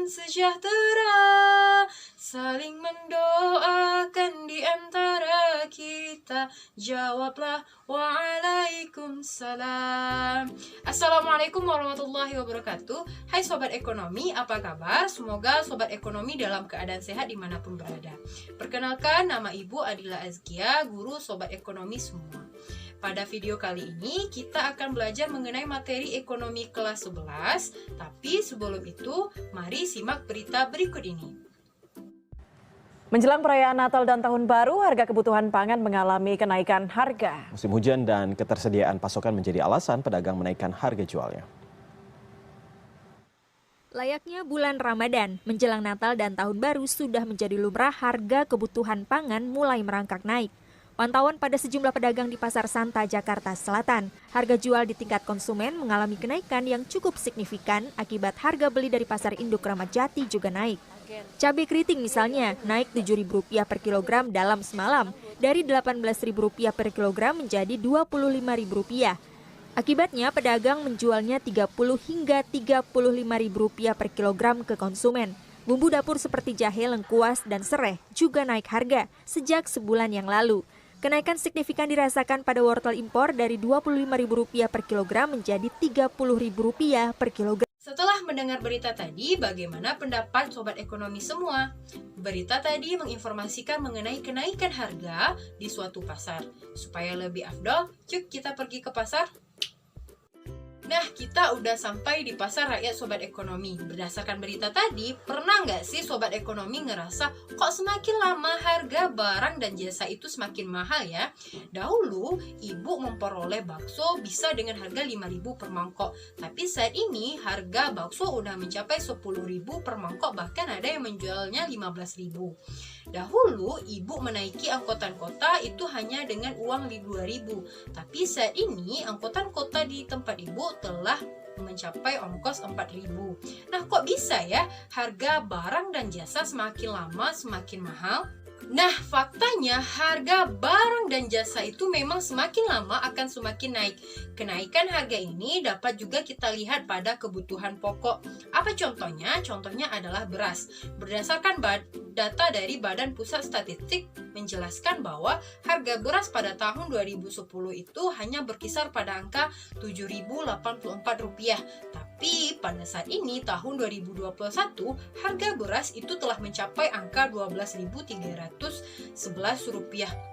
sejahtera, saling mendoakan di antara kita. Jawablah waalaikumsalam. Assalamualaikum warahmatullahi wabarakatuh. Hai Sobat Ekonomi, apa kabar? Semoga Sobat Ekonomi dalam keadaan sehat dimanapun berada. Perkenalkan, nama Ibu Adila Azkia, guru Sobat Ekonomi semua. Pada video kali ini kita akan belajar mengenai materi ekonomi kelas 11. Tapi sebelum itu, mari simak berita berikut ini. Menjelang perayaan Natal dan Tahun Baru, harga kebutuhan pangan mengalami kenaikan harga. Musim hujan dan ketersediaan pasokan menjadi alasan pedagang menaikkan harga jualnya. Layaknya bulan Ramadan, menjelang Natal dan Tahun Baru sudah menjadi lumrah harga kebutuhan pangan mulai merangkak naik. Pantauan pada sejumlah pedagang di Pasar Santa, Jakarta Selatan, harga jual di tingkat konsumen mengalami kenaikan yang cukup signifikan akibat harga beli dari Pasar Induk Kramat Jati juga naik. Cabai keriting misalnya naik Rp7.000 per kilogram dalam semalam, dari Rp18.000 per kilogram menjadi Rp25.000. Akibatnya pedagang menjualnya Rp30 hingga Rp35.000 per kilogram ke konsumen. Bumbu dapur seperti jahe, lengkuas, dan serai juga naik harga sejak sebulan yang lalu. Kenaikan signifikan dirasakan pada wortel impor dari Rp25.000 per kilogram menjadi Rp30.000 per kilogram. Setelah mendengar berita tadi, bagaimana pendapat Sobat Ekonomi semua? Berita tadi menginformasikan mengenai kenaikan harga di suatu pasar. Supaya lebih afdol, yuk kita pergi ke pasar. Nah, kita udah sampai di pasar rakyat Sobat Ekonomi. Berdasarkan berita tadi, pernah nggak sih Sobat Ekonomi ngerasa kok semakin lama harga barang dan jasa itu semakin mahal ya? Dahulu, ibu memperoleh bakso bisa dengan harga Rp5.000 per mangkok. Tapi saat ini, harga bakso udah mencapai Rp10.000 per mangkok, bahkan ada yang menjualnya Rp15.000. Dahulu, ibu menaiki angkutan kota itu hanya dengan uang Rp2.000. Tapi saat ini, angkutan kota di tempat ibu telah mencapai ongkos Rp4.000. Nah, kok bisa ya harga barang dan jasa semakin lama semakin mahal? Nah, faktanya harga barang dan jasa itu memang semakin lama akan semakin naik. Kenaikan harga ini dapat juga kita lihat pada kebutuhan pokok. Apa contohnya? Contohnya adalah beras. Berdasarkan data dari Badan Pusat Statistik menjelaskan bahwa harga beras pada tahun 2010 itu hanya berkisar pada angka Rp7.084. Tapi pada saat ini tahun 2021 harga beras itu telah mencapai angka Rp12.311.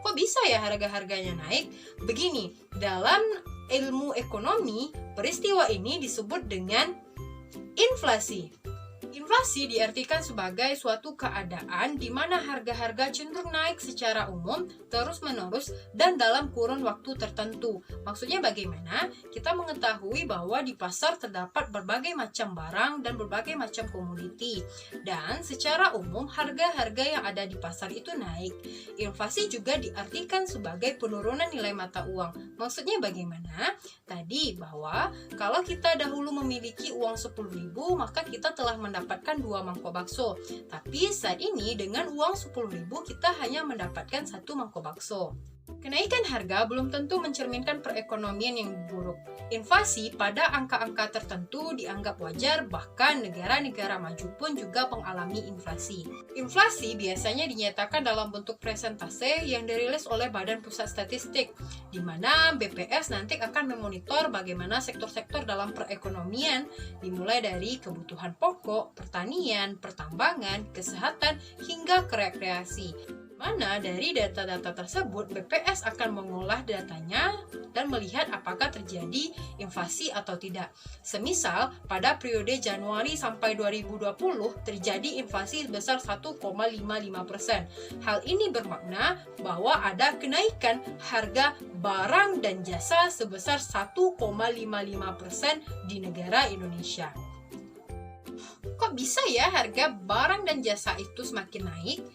Kok bisa ya harga-harganya naik? Begini, dalam ilmu ekonomi, peristiwa ini disebut dengan inflasi. Inflasi diartikan sebagai suatu keadaan di mana harga-harga cenderung naik secara umum, terus-menerus, dan dalam kurun waktu tertentu. Maksudnya bagaimana? Kita mengetahui bahwa di pasar terdapat berbagai macam barang dan berbagai macam komoditi. Dan secara umum, harga-harga yang ada di pasar itu naik. Inflasi juga diartikan sebagai penurunan nilai mata uang. Maksudnya bagaimana? Tadi bahwa kalau kita dahulu memiliki uang Rp10.000, maka kita telah mendapatkan 2 mangkok bakso. Tapi saat ini dengan uang Rp10.000 kita hanya mendapatkan 1 mangkok bakso. Kenaikan harga belum tentu mencerminkan perekonomian yang buruk. Inflasi pada angka-angka tertentu dianggap wajar, bahkan negara-negara maju pun juga mengalami inflasi. Inflasi biasanya dinyatakan dalam bentuk presentase yang dirilis oleh Badan Pusat Statistik, di mana BPS nanti akan memonitor bagaimana sektor-sektor dalam perekonomian, dimulai dari kebutuhan pokok, pertanian, pertambangan, kesehatan, hingga rekreasi. Mana dari data-data tersebut BPS akan mengolah datanya dan melihat apakah terjadi inflasi atau tidak. Semisal pada periode Januari sampai 2020 terjadi inflasi sebesar 1,55%. Hal ini bermakna bahwa ada kenaikan harga barang dan jasa sebesar 1,55% di negara Indonesia. Kok bisa ya harga barang dan jasa itu semakin naik?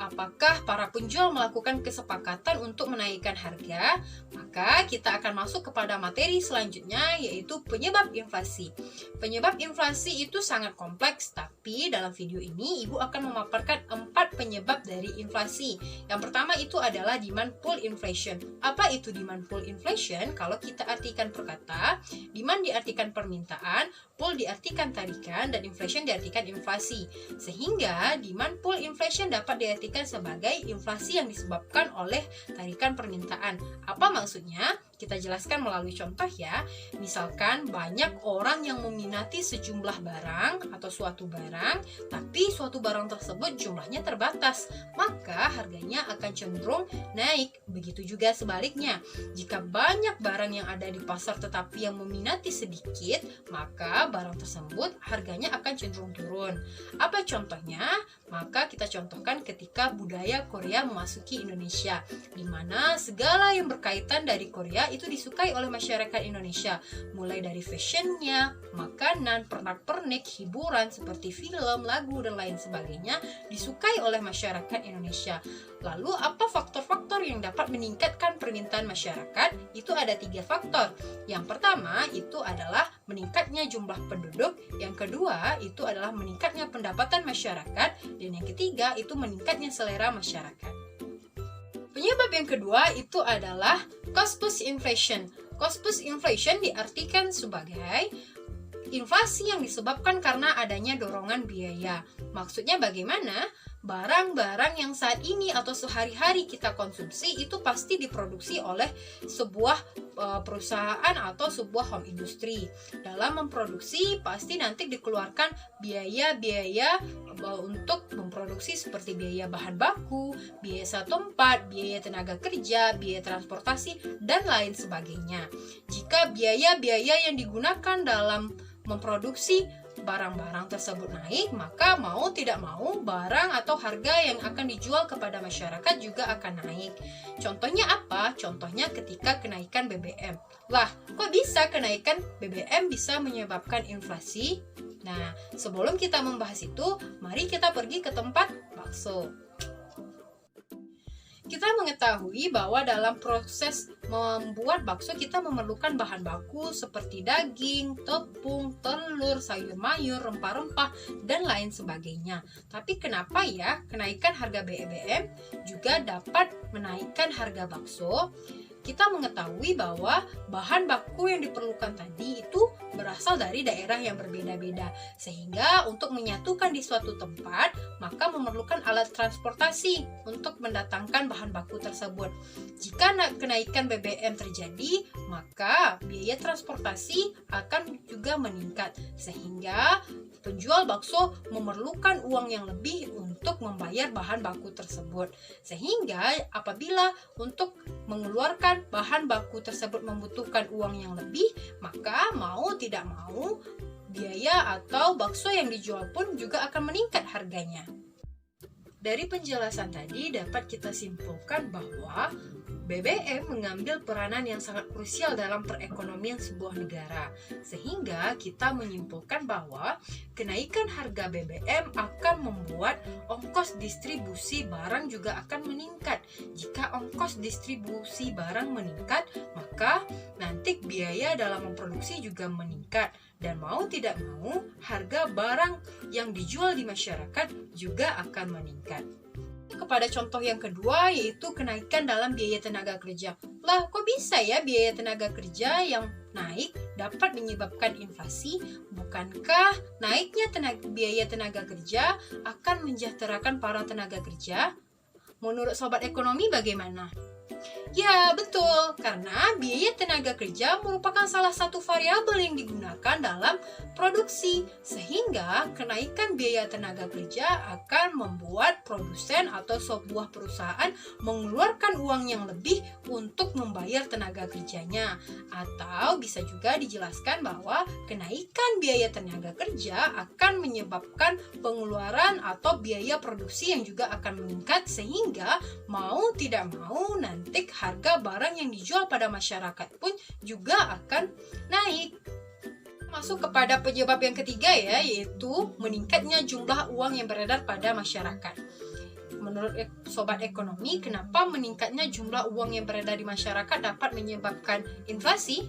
Apakah para penjual melakukan kesepakatan untuk menaikkan harga? Maka kita akan masuk kepada materi selanjutnya, yaitu penyebab inflasi. Penyebab inflasi itu sangat kompleks, tapi Tapi dalam video ini Ibu akan memaparkan 4 penyebab dari inflasi. Yang pertama itu adalah demand pull inflation. Apa itu demand pull inflation? Kalau kita artikan per kata, demand diartikan permintaan, pull diartikan tarikan, dan inflation diartikan inflasi. Sehingga demand pull inflation dapat diartikan sebagai inflasi yang disebabkan oleh tarikan permintaan. Apa maksudnya? Kita jelaskan melalui contoh ya. Misalkan banyak orang yang meminati sejumlah barang atau suatu barang, tapi suatu barang tersebut jumlahnya terbatas, maka harganya akan cenderung naik. Begitu juga sebaliknya. Jika banyak barang yang ada di pasar tetapi yang meminati sedikit, maka barang tersebut harganya akan cenderung turun. Apa contohnya? Maka kita contohkan ketika budaya Korea memasuki Indonesia, di mana segala yang berkaitan dari Korea itu disukai oleh masyarakat Indonesia, mulai dari fashionnya, makanan, pernak-pernik, hiburan seperti film, lagu, dan lain sebagainya disukai oleh masyarakat Indonesia. Lalu apa faktor-faktor yang dapat meningkatkan permintaan masyarakat? Itu ada 3 faktor. Yang pertama itu adalah meningkatnya jumlah penduduk, yang kedua itu adalah meningkatnya pendapatan masyarakat, dan yang ketiga itu meningkatnya selera masyarakat. Penyebab yang kedua itu adalah cost push inflation. Cost push inflation diartikan sebagai inflasi yang disebabkan karena adanya dorongan biaya. Maksudnya bagaimana? Barang-barang yang saat ini atau sehari-hari kita konsumsi itu pasti diproduksi oleh sebuah perusahaan atau sebuah home industry. Dalam memproduksi pasti nanti dikeluarkan biaya-biaya untuk memproduksi seperti biaya bahan baku, biaya sewa tempat, biaya tenaga kerja, biaya transportasi, dan lain sebagainya. Jika biaya-biaya yang digunakan dalam memproduksi barang-barang tersebut naik, maka mau tidak mau barang atau harga yang akan dijual kepada masyarakat juga akan naik. Contohnya apa? Contohnya ketika kenaikan BBM. Lah, kok bisa kenaikan BBM bisa menyebabkan inflasi? Nah, sebelum kita membahas itu, mari kita pergi ke tempat bakso. Kita mengetahui bahwa dalam proses membuat bakso kita memerlukan bahan baku seperti daging, tepung, telur, sayur mayur, rempah-rempah, dan lain sebagainya. Tapi kenapa ya kenaikan harga BBM juga dapat menaikkan harga bakso? Kita mengetahui bahwa bahan baku yang diperlukan tadi itu berasal dari daerah yang berbeda-beda, sehingga untuk menyatukan di suatu tempat maka memerlukan alat transportasi untuk mendatangkan bahan baku tersebut. Jika kenaikan BBM terjadi, maka biaya transportasi akan juga meningkat, sehingga penjual bakso memerlukan uang yang lebih untuk membayar bahan baku tersebut. Sehingga apabila untuk mengeluarkan bahan baku tersebut membutuhkan uang yang lebih, maka mau tidak mau biaya atau bakso yang dijual pun juga akan meningkat harganya. Dari penjelasan tadi dapat kita simpulkan bahwa BBM mengambil peranan yang sangat krusial dalam perekonomian sebuah negara, sehingga kita menyimpulkan bahwa kenaikan harga BBM akan membuat ongkos distribusi barang juga akan meningkat. Jika ongkos distribusi barang meningkat, maka nanti biaya dalam memproduksi juga meningkat. Dan mau tidak mau, harga barang yang dijual di masyarakat juga akan meningkat. Kepada contoh yang kedua, yaitu kenaikan dalam biaya tenaga kerja. Lah, kok bisa ya biaya tenaga kerja yang naik dapat menyebabkan inflasi? Bukankah naiknya biaya tenaga kerja akan mensejahterakan para tenaga kerja? Menurut sobat ekonomi bagaimana? Ya, betul, karena biaya tenaga kerja merupakan salah satu variabel yang digunakan dalam produksi, sehingga kenaikan biaya tenaga kerja akan membuat produsen atau sebuah perusahaan mengeluarkan uang yang lebih untuk membayar tenaga kerjanya. Atau bisa juga dijelaskan bahwa kenaikan biaya tenaga kerja akan menyebabkan pengeluaran atau biaya produksi yang juga akan meningkat, sehingga mau tidak mau nanti harga barang yang dijual pada masyarakat pun juga akan naik. Masuk kepada penyebab yang ketiga ya, yaitu meningkatnya jumlah uang yang beredar pada masyarakat. Menurut sobat ekonomi, kenapa meningkatnya jumlah uang yang beredar di masyarakat dapat menyebabkan inflasi?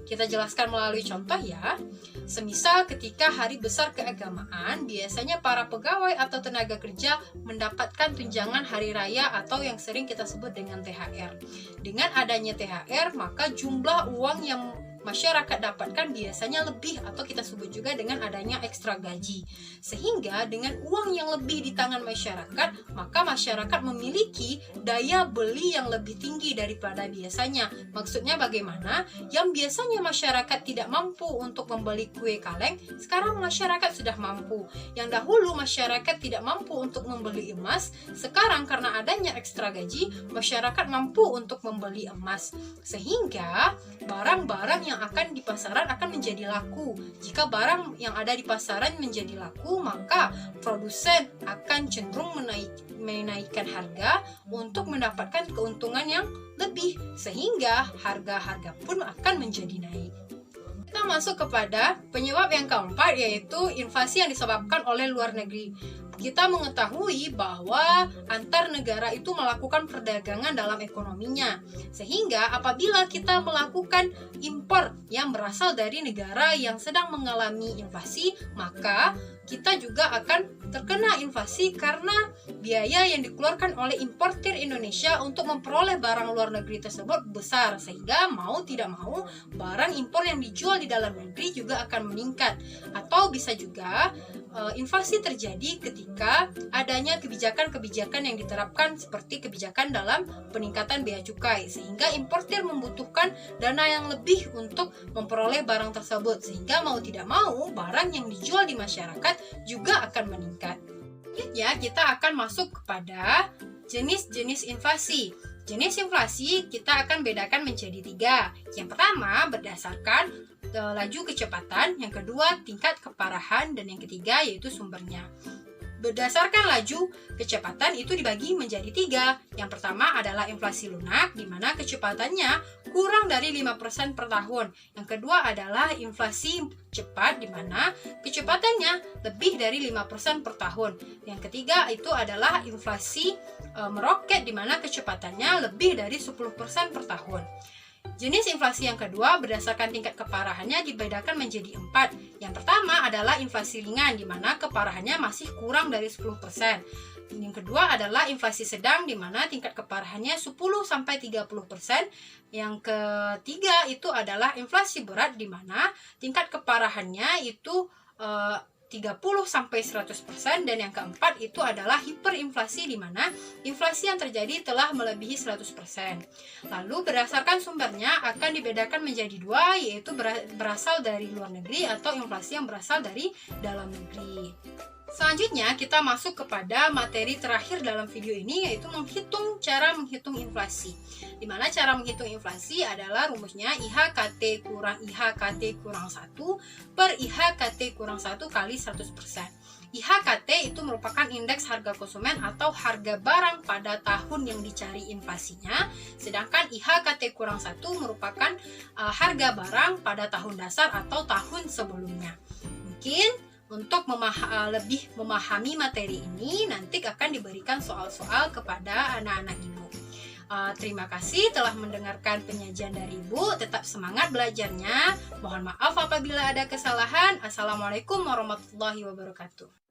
Kita jelaskan melalui contoh ya. Semisal ketika hari besar keagamaan, biasanya para pegawai atau tenaga kerja mendapatkan tunjangan hari raya atau yang sering kita sebut dengan THR. Dengan adanya THR, maka jumlah uang yang masyarakat dapatkan biasanya lebih atau kita sebut juga dengan adanya ekstra gaji. Sehingga dengan uang yang lebih di tangan masyarakat, maka masyarakat memiliki daya beli yang lebih tinggi daripada biasanya. Maksudnya bagaimana? Yang biasanya masyarakat tidak mampu untuk membeli kue kaleng, sekarang masyarakat sudah mampu. Yang dahulu masyarakat tidak mampu untuk membeli emas, sekarang karena adanya ekstra gaji, masyarakat mampu untuk membeli emas. Sehingga barang-barang yang akan di pasaran akan menjadi laku. Jika barang yang ada di pasaran menjadi laku, maka produsen akan cenderung menaikkan harga untuk mendapatkan keuntungan yang lebih, sehingga harga-harga pun akan menjadi naik. Kita masuk kepada penyebab yang keempat, yaitu inflasi yang disebabkan oleh luar negeri. Kita mengetahui bahwa antar negara itu melakukan perdagangan dalam ekonominya. Sehingga apabila kita melakukan impor yang berasal dari negara yang sedang mengalami inflasi, maka kita juga akan terkena inflasi karena biaya yang dikeluarkan oleh importir Indonesia untuk memperoleh barang luar negeri tersebut besar, sehingga mau tidak mau barang impor yang dijual di dalam negeri juga akan meningkat. Atau bisa juga inflasi terjadi ketika adanya kebijakan-kebijakan yang diterapkan seperti kebijakan dalam peningkatan bea cukai, sehingga importir membutuhkan dana yang lebih untuk memperoleh barang tersebut, sehingga mau tidak mau barang yang dijual di masyarakat juga akan meningkat. Selanjutnya kita akan masuk kepada jenis-jenis inflasi. Jenis inflasi kita akan bedakan menjadi 3. Yang pertama berdasarkan laju kecepatan, yang kedua tingkat keparahan, dan yang ketiga yaitu sumbernya. Berdasarkan laju kecepatan itu dibagi menjadi 3. Yang pertama adalah inflasi lunak, di mana kecepatannya kurang dari 5% per tahun. Yang kedua adalah inflasi cepat, di mana kecepatannya lebih dari 5% per tahun. Yang ketiga itu adalah inflasi meroket, di mana kecepatannya lebih dari 10% per tahun. Jenis inflasi yang kedua berdasarkan tingkat keparahannya dibedakan menjadi 4. Yang pertama adalah inflasi ringan, di mana keparahannya masih kurang dari 10%. Yang kedua adalah inflasi sedang, di mana tingkat keparahannya 10-30%. Yang ketiga itu adalah inflasi berat, di mana tingkat keparahannya itu 30-100%, dan yang keempat itu adalah hiperinflasi, di mana inflasi yang terjadi telah melebihi 100%. Lalu berdasarkan sumbernya akan dibedakan menjadi 2, yaitu berasal dari luar negeri atau inflasi yang berasal dari dalam negeri. Selanjutnya kita masuk kepada materi terakhir dalam video ini, yaitu cara menghitung inflasi. Di mana cara menghitung inflasi adalah rumusnya IHKT kurang IHKT kurang 1 per IHKT kurang 1 kali 100%. IHKT itu merupakan indeks harga konsumen atau harga barang pada tahun yang dicari inflasinya, sedangkan IHKT kurang 1 merupakan harga barang pada tahun dasar atau tahun sebelumnya. Mungkin untuk lebih memahami materi ini, nanti akan diberikan soal-soal kepada anak-anak Ibu. Terima kasih telah mendengarkan penyajian dari Ibu. Tetap semangat belajarnya. Mohon maaf apabila ada kesalahan. Assalamualaikum warahmatullahi wabarakatuh.